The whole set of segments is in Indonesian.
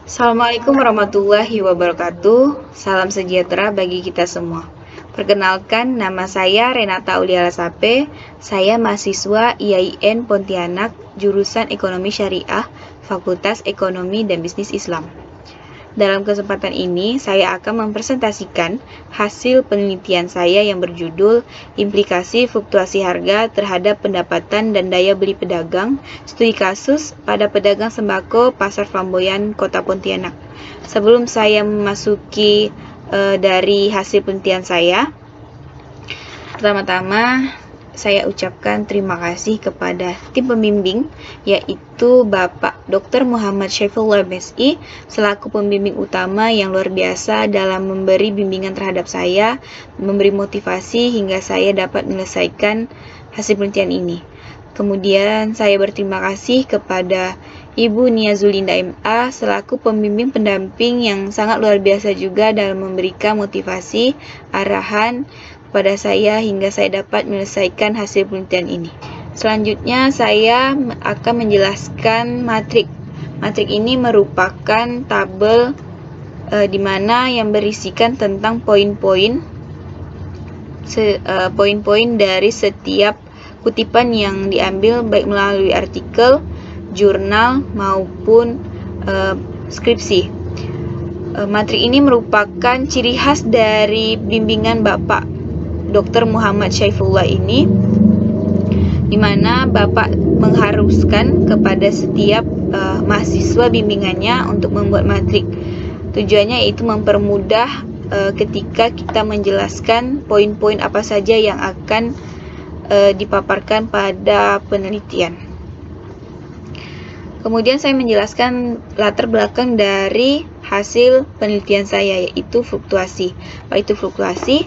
Assalamualaikum warahmatullahi wabarakatuh. Salam sejahtera bagi kita semua. Perkenalkan, nama saya Renata Auliala Sape. Saya mahasiswa IAIN Pontianak, jurusan Ekonomi Syariah, Fakultas Ekonomi dan Bisnis Islam. Dalam kesempatan ini, saya akan mempresentasikan hasil penelitian saya yang berjudul Implikasi Fluktuasi Harga Terhadap Pendapatan dan Daya Beli Pedagang, Studi Kasus pada Pedagang Sembako Pasar Flamboyan Kota Pontianak. Sebelum saya memasuki dari hasil penelitian saya, pertama-tama saya ucapkan terima kasih kepada tim pembimbing, yaitu Bapak Dr. Muhammad Syaifullah MSI selaku pembimbing utama yang luar biasa dalam memberi bimbingan terhadap saya, memberi motivasi hingga saya dapat menyelesaikan hasil penelitian ini. Kemudian saya berterima kasih kepada Ibu Nia Zulinda MA selaku pembimbing pendamping yang sangat luar biasa juga dalam memberikan motivasi, arahan kepada saya hingga saya dapat menyelesaikan hasil penelitian ini. Selanjutnya saya akan menjelaskan matrik. Matrik ini merupakan tabel di mana yang berisikan tentang poin-poin dari setiap kutipan yang diambil baik melalui artikel, jurnal maupun skripsi. Matrik ini merupakan ciri khas dari bimbingan Bapak Dr. Muhammad Syaifullah ini, di mana Bapak mengharuskan kepada setiap mahasiswa bimbingannya untuk membuat matrik. Tujuannya yaitu mempermudah ketika kita menjelaskan poin-poin apa saja yang akan dipaparkan pada penelitian. Kemudian saya menjelaskan latar belakang dari hasil penelitian saya, yaitu fluktuasi. Apa itu fluktuasi?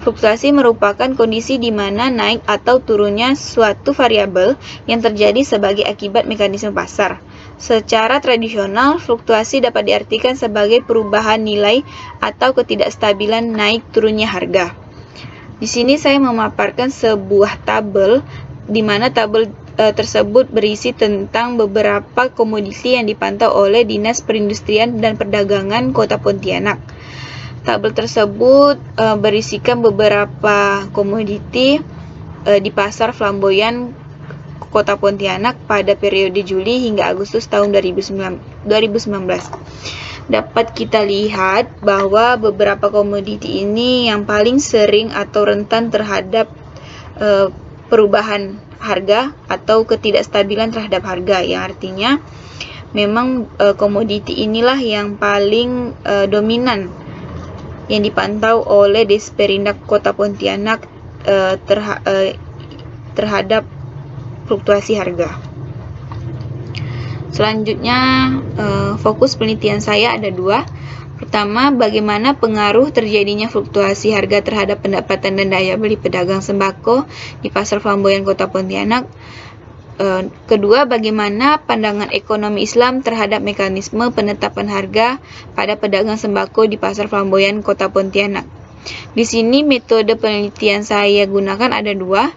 Fluktuasi merupakan kondisi di mana naik atau turunnya suatu variabel yang terjadi sebagai akibat mekanisme pasar. Secara tradisional, fluktuasi dapat diartikan sebagai perubahan nilai atau ketidakstabilan naik turunnya harga. Di sini saya memaparkan sebuah tabel di mana tabel tersebut berisi tentang beberapa komoditi yang dipantau oleh Dinas Perindustrian dan Perdagangan Kota Pontianak. Tabel tersebut berisikan beberapa komoditi di pasar Flamboyan Kota Pontianak pada periode Juli hingga Agustus tahun 2019. Dapat kita lihat bahwa beberapa komoditi ini yang paling sering atau rentan terhadap perubahan harga atau ketidakstabilan terhadap harga, yang artinya memang komoditi inilah yang paling dominan yang dipantau oleh Disperindak Kota Pontianak terhadap fluktuasi harga. Selanjutnya, fokus penelitian saya ada dua. Pertama, bagaimana pengaruh terjadinya fluktuasi harga terhadap pendapatan dan daya beli pedagang sembako di Pasar Flamboyan Kota Pontianak. Kedua, bagaimana pandangan ekonomi Islam terhadap mekanisme penetapan harga pada pedagang sembako di Pasar Flamboyan Kota Pontianak. Di sini metode penelitian saya gunakan ada dua.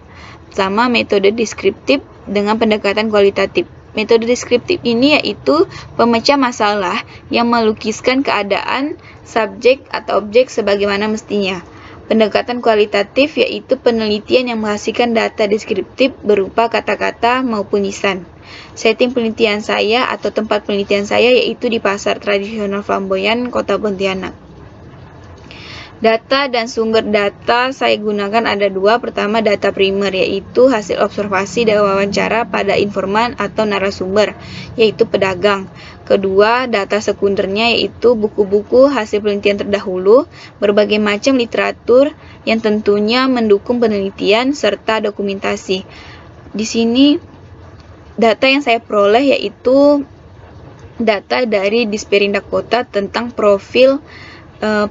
Pertama, metode deskriptif dengan pendekatan kualitatif. Metode deskriptif ini yaitu pemecah masalah yang melukiskan keadaan subjek atau objek sebagaimana mestinya. Pendekatan kualitatif yaitu penelitian yang menghasilkan data deskriptif berupa kata-kata maupun lisan. Setting penelitian saya atau tempat penelitian saya yaitu di Pasar Tradisional Flamboyan Kota Pontianak. Data dan sumber data saya gunakan ada dua. Pertama, data primer, yaitu hasil observasi dan wawancara pada informan atau narasumber, yaitu pedagang. Kedua, data sekundernya yaitu buku-buku hasil penelitian terdahulu, berbagai macam literatur yang tentunya mendukung penelitian, serta dokumentasi. Di sini, data yang saya peroleh yaitu data dari Disperindak Kota tentang profil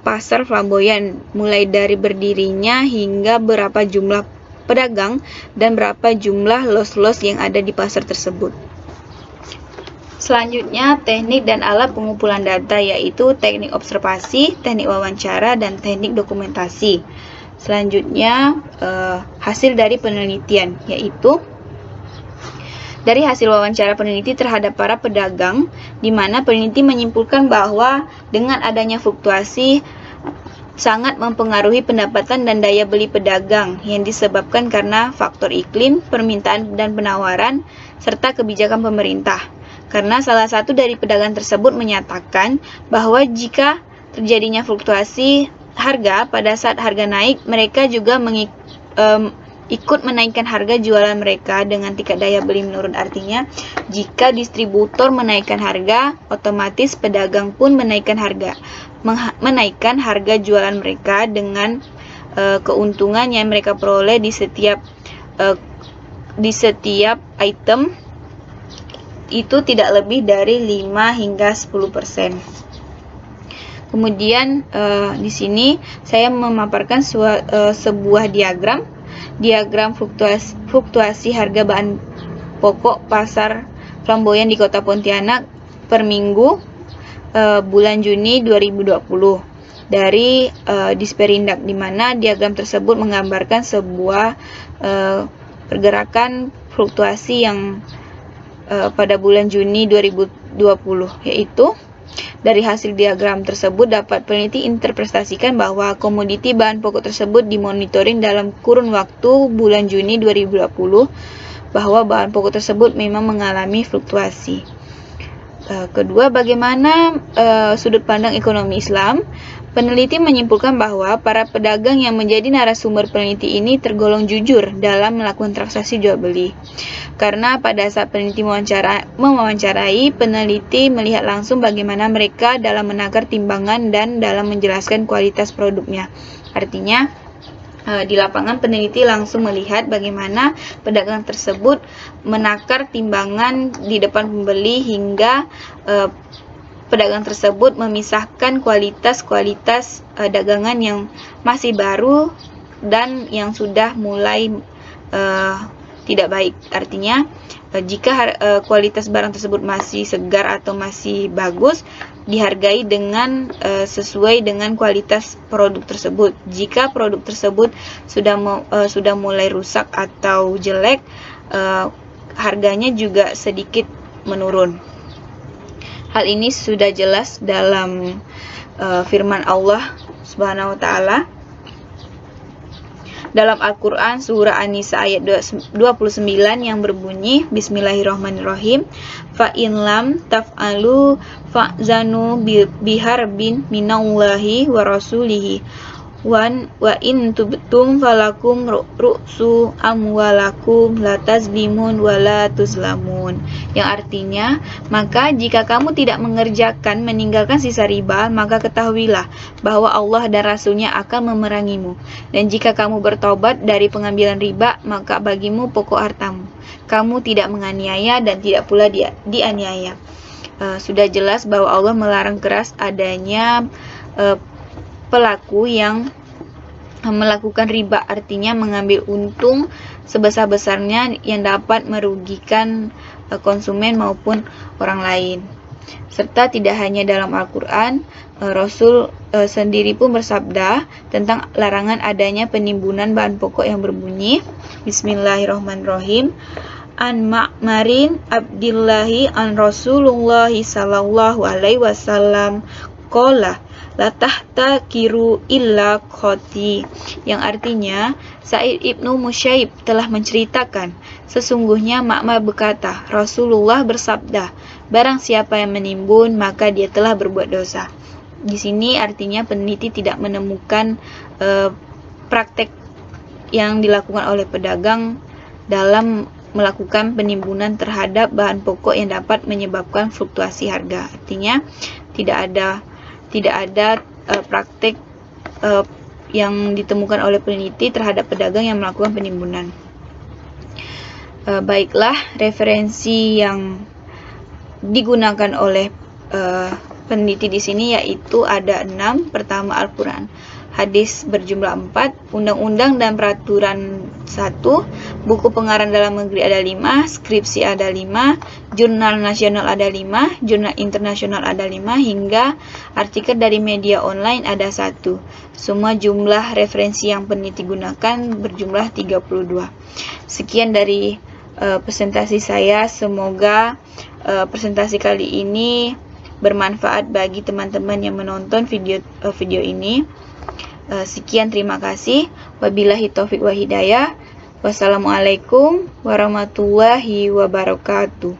pasar Flamboyan, mulai dari berdirinya hingga berapa jumlah pedagang dan berapa jumlah los-los yang ada di pasar tersebut. Selanjutnya, teknik dan alat pengumpulan data yaitu teknik observasi, teknik wawancara, dan teknik dokumentasi. Selanjutnya, hasil dari penelitian yaitu Dari hasil wawancara peneliti terhadap para pedagang, di mana peneliti menyimpulkan bahwa dengan adanya fluktuasi sangat mempengaruhi pendapatan dan daya beli pedagang yang disebabkan karena faktor iklim, permintaan dan penawaran, serta kebijakan pemerintah. Karena salah satu dari pedagang tersebut menyatakan bahwa jika terjadinya fluktuasi harga pada saat harga naik, mereka juga ikut menaikkan harga jualan mereka dengan tingkat daya beli menurun. Artinya, jika distributor menaikkan harga, otomatis pedagang pun menaikkan harga jualan mereka dengan keuntungan yang mereka peroleh di setiap item itu tidak lebih dari 5 hingga 10%. Kemudian di sini saya memaparkan sebuah diagram fluktuasi harga bahan pokok pasar Flamboyan di Kota Pontianak per minggu bulan Juni 2020 dari Disperindak, di mana diagram tersebut menggambarkan sebuah pergerakan fluktuasi yang pada bulan Juni 2020, yaitu dari hasil diagram tersebut dapat peneliti interpretasikan bahwa komoditi bahan pokok tersebut dimonitoring dalam kurun waktu bulan Juni 2020, bahwa bahan pokok tersebut memang mengalami fluktuasi. Kedua, bagaimana sudut pandang ekonomi Islam? Peneliti menyimpulkan bahwa para pedagang yang menjadi narasumber peneliti ini tergolong jujur dalam melakukan transaksi jual beli. Karena pada saat peneliti mewawancarai, peneliti melihat langsung bagaimana mereka dalam menakar timbangan dan dalam menjelaskan kualitas produknya. Artinya, di lapangan peneliti langsung melihat bagaimana pedagang tersebut menakar timbangan di depan pembeli hingga pedagang tersebut memisahkan kualitas dagangan yang masih baru dan yang sudah mulai tidak baik. Artinya, jika kualitas barang tersebut masih segar atau masih bagus, dihargai dengan sesuai dengan kualitas produk tersebut. Jika produk tersebut sudah mulai rusak atau jelek, harganya juga sedikit menurun. Hal ini sudah jelas dalam firman Allah Subhanahu wa taala dalam Al-Qur'an surah An-Nisa ayat 29 yang berbunyi, Bismillahirrahmanirrahim, fa in lam taf'alu fa'zanu biharbin minallahi wa rasulihi wa in tubtum falakum ru'su amwalakum la tazlimun wa la tuzlamun. Yang artinya, maka jika kamu tidak meninggalkan sisa riba, maka ketahuilah bahwa Allah dan Rasulnya akan memerangimu. Dan jika kamu bertobat dari pengambilan riba, maka bagimu pokok hartamu. Kamu tidak menganiaya dan tidak pula dianiaya. Sudah jelas bahwa Allah melarang keras adanya pelaku yang melakukan riba, artinya mengambil untung sebesar-besarnya yang dapat merugikan konsumen maupun orang lain. Serta tidak hanya dalam Al-Quran, Rasul sendiri pun bersabda tentang larangan adanya penimbunan bahan pokok yang berbunyi, Bismillahirrahmanirrahim, An Ma'marin Abdillahi an Rasulullahi sallallahu alaihi wasallam qala la tahtakiru illa khoti, yang artinya Sa'id ibnu Musayyib telah menceritakan, sesungguhnya Ma'mar berkata, Rasulullah bersabda, barang siapa yang menimbun maka dia telah berbuat dosa. Di sini artinya peneliti tidak menemukan praktek yang dilakukan oleh pedagang dalam melakukan penimbunan terhadap bahan pokok yang dapat menyebabkan fluktuasi harga. Artinya tidak ada praktek yang ditemukan oleh peneliti terhadap pedagang yang melakukan penimbunan. Baiklah, referensi yang digunakan oleh peneliti di sini yaitu ada 6. Pertama, Al-Quran. Hadis berjumlah 4, undang-undang dan peraturan 1, buku pengarang dalam negeri ada 5, skripsi ada 5, jurnal nasional ada 5, jurnal internasional ada 5, hingga artikel dari media online ada 1. Semua jumlah referensi yang peneliti gunakan berjumlah 32. Sekian dari presentasi saya. Semoga presentasi kali ini bermanfaat bagi teman-teman yang menonton video ini. Sekian, terima kasih. Wabillahi taufik wa hidayah. Wassalamualaikum warahmatullahi wabarakatuh.